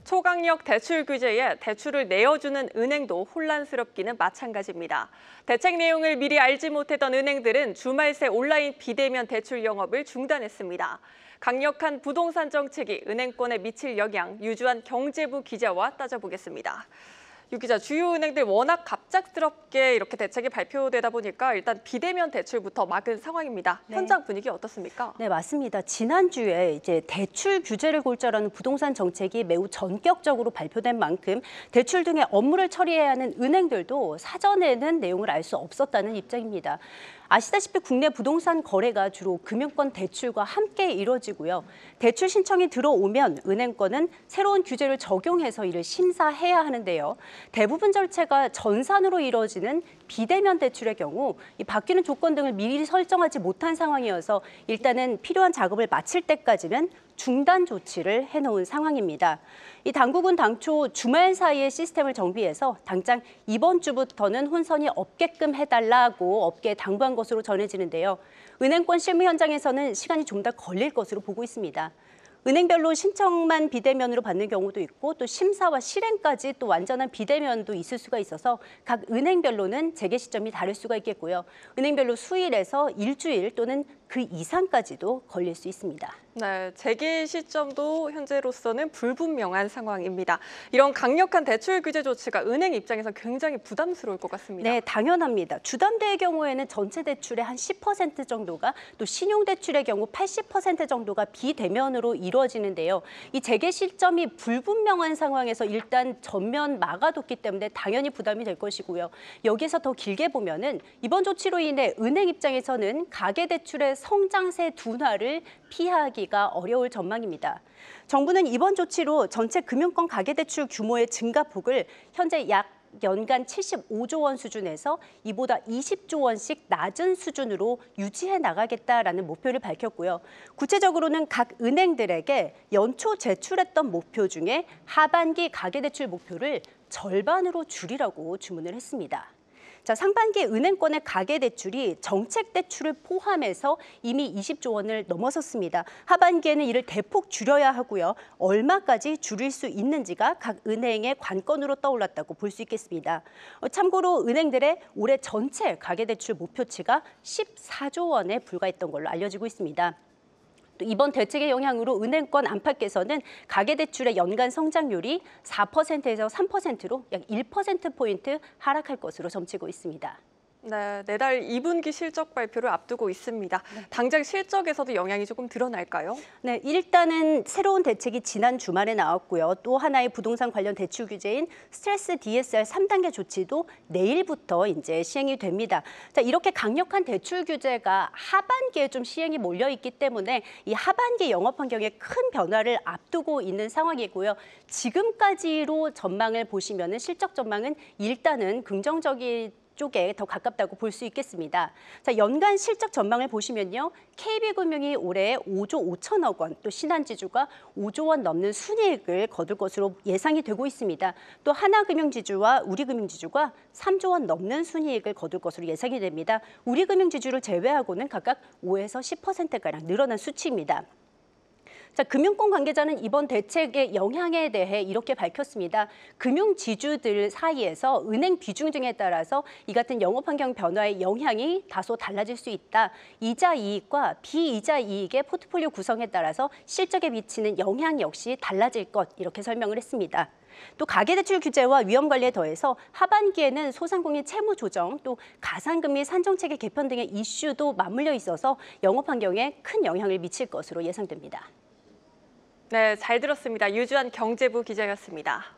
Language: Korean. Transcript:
초강력 대출 규제에 대출을 내어주는 은행도 혼란스럽기는 마찬가지입니다. 대책 내용을 미리 알지 못했던 은행들은 주말 새 온라인 비대면 대출 영업을 중단했습니다. 강력한 부동산 정책이 은행권에 미칠 영향, 유주한 경제부 기자와 따져보겠습니다. 유 기자, 주요 은행들 워낙 갑작스럽게 이렇게 대책이 발표되다 보니까 일단 비대면 대출부터 막은 상황입니다. 현장 분위기 어떻습니까? 네, 맞습니다. 지난주에 이제 대출 규제를 골자라는 부동산 정책이 매우 전격적으로 발표된 만큼 대출 등의 업무를 처리해야 하는 은행들도 사전에는 내용을 알 수 없었다는 입장입니다. 아시다시피 국내 부동산 거래가 주로 금융권 대출과 함께 이루어지고요. 대출 신청이 들어오면 은행권은 새로운 규제를 적용해서 이를 심사해야 하는데요. 대부분 절차가 전산으로 이루어지는 비대면 대출의 경우 이 바뀌는 조건 등을 미리 설정하지 못한 상황이어서 일단은 필요한 작업을 마칠 때까지는 중단 조치를 해놓은 상황입니다. 이 당국은 당초 주말 사이에 시스템을 정비해서 당장 이번 주부터는 혼선이 없게끔 해달라고 업계에 당부한 것으로 전해지는데요. 은행권 실무 현장에서는 시간이 좀 더 걸릴 것으로 보고 있습니다. 은행별로 신청만 비대면으로 받는 경우도 있고 또 심사와 실행까지 또 완전한 비대면도 있을 수가 있어서 각 은행별로는 재개 시점이 다를 수가 있겠고요. 은행별로 수일에서 일주일 또는 그 이상까지도 걸릴 수 있습니다. 네, 재개 시점도 현재로서는 불분명한 상황입니다. 이런 강력한 대출 규제 조치가 은행 입장에서 굉장히 부담스러울 것 같습니다. 네, 당연합니다. 주담대의 경우에는 전체 대출의 한 10% 정도가 또 신용대출의 경우 80% 정도가 비대면으로 이루어지는데요. 이 재개 시점이 불분명한 상황에서 일단 전면 막아뒀기 때문에 당연히 부담이 될 것이고요. 여기서 더 길게 보면은 이번 조치로 인해 은행 입장에서는 가계대출의 성장세 둔화를 피하기가 어려울 전망입니다. 정부는 이번 조치로 전체 금융권 가계대출 규모의 증가폭을 현재 약 연간 75조 원 수준에서 이보다 20조 원씩 낮은 수준으로 유지해 나가겠다라는 목표를 밝혔고요. 구체적으로는 각 은행들에게 연초 제출했던 목표 중에 하반기 가계대출 목표를 절반으로 줄이라고 주문을 했습니다. 자, 상반기 은행권의 가계대출이 정책대출을 포함해서 이미 20조 원을 넘어섰습니다. 하반기에는 이를 대폭 줄여야 하고요. 얼마까지 줄일 수 있는지가 각 은행의 관건으로 떠올랐다고 볼 수 있겠습니다. 참고로 은행들의 올해 전체 가계대출 목표치가 14조 원에 불과했던 걸로 알려지고 있습니다. 또 이번 대책의 영향으로 은행권 안팎에서는 가계대출의 연간 성장률이 4%에서 3%로 약 1%포인트 하락할 것으로 점치고 있습니다. 네, 내달 2분기 실적 발표를 앞두고 있습니다. 당장 실적에서도 영향이 조금 드러날까요? 네, 일단은 새로운 대책이 지난 주말에 나왔고요. 또 하나의 부동산 관련 대출 규제인 스트레스 DSR 3단계 조치도 내일부터 이제 시행이 됩니다. 자, 이렇게 강력한 대출 규제가 하반기에 좀 시행이 몰려 있기 때문에 이 하반기 영업 환경에 큰 변화를 앞두고 있는 상황이고요. 지금까지로 전망을 보시면은 실적 전망은 일단은 긍정적인 쪽에 더 가깝다고 볼 수 있겠습니다. 자, 연간 실적 전망을 보시면요. KB금융이 올해 5조 5천억 원, 또 신한지주가 5조 원 넘는 순이익을 거둘 것으로 예상이 되고 있습니다. 또 하나금융지주와 우리금융지주가 3조 원 넘는 순이익을 거둘 것으로 예상이 됩니다. 우리금융지주를 제외하고는 각각 5에서 10%가량 늘어난 수치입니다. 자, 금융권 관계자는 이번 대책의 영향에 대해 이렇게 밝혔습니다. 금융지주들 사이에서 은행 비중 등에 따라서 이 같은 영업 환경 변화의 영향이 다소 달라질 수 있다. 이자 이익과 비이자 이익의 포트폴리오 구성에 따라서 실적에 미치는 영향 역시 달라질 것, 이렇게 설명을 했습니다. 또 가계대출 규제와 위험관리에 더해서 하반기에는 소상공인 채무 조정, 또 가상금리 산정체계 개편 등의 이슈도 맞물려 있어서 영업 환경에 큰 영향을 미칠 것으로 예상됩니다. 네, 잘 들었습니다. 유주한 경제부 기자였습니다.